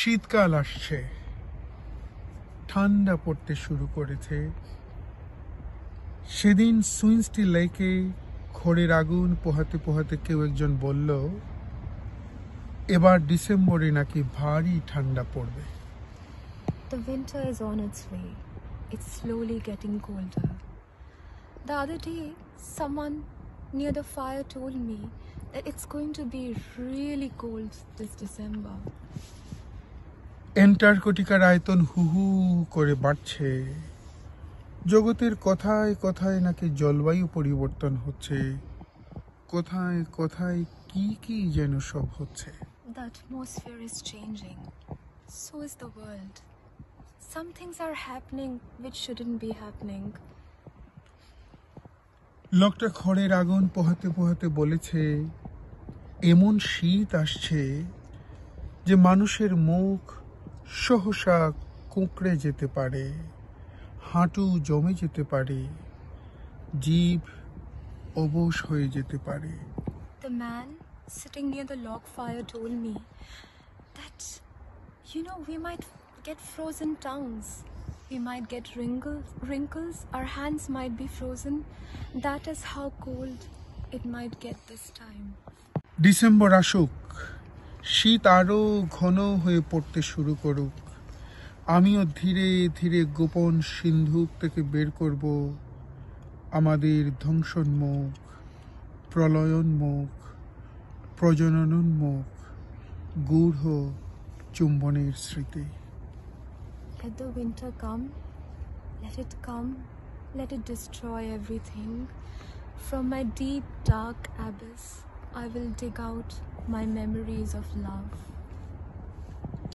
শীতকাল আসছে, ঠান্ডা পড়তে শুরু করেছে। সেদিন সুইন্সটি লেকে খড়ের আগুন পোহাতে পোহাতে কেউ একজন বলল, এবার ডিসেম্বরে নাকি ভারী ঠান্ডা পড়বে। The winter is on its way. It's slowly getting colder. The other day, someone near the fire told me that it's going to be really cold this December. অ্যান্টার্কটিকার আয়তন হু হু করে বাড়ছে। জগতের কথায় কথায় নাকি জলবায়ু পরিবর্তন হচ্ছে। কোথায় কোথায় কি কি যেন সব হচ্ছে। The atmosphere is changing. So is the world. Some things are happening which shouldn't be happening. লোকটা খড়ের আগুন পোহাতে পোহাতে বলেছে, এমন শীত আসছে যে মানুষের মুখ সহসা কুঁকড়ে যেতে পারে, হাঁটু জমে যেতে পারে, জিভ অবশ হয়ে যেতে পারে। The man sitting near the log fire told me that, we might get frozen tongues. We might get wrinkles. Our hands might be frozen. That is how cold it might get this time. December আসুক, শীত আরো ঘন হয়ে পড়তে শুরু করুক। আমিও ধীরে ধীরে গোপন সিন্ধুক থেকে বের করব আমাদের ধ্বংসোন্মুখ, প্রলয়োন্মুখ, প্রজননোন্মুখ গূঢ় চুম্বনের স্মৃতি। Let the winter come. Let it destroy everything. From my deep dark abyss, I will dig out my memories of love.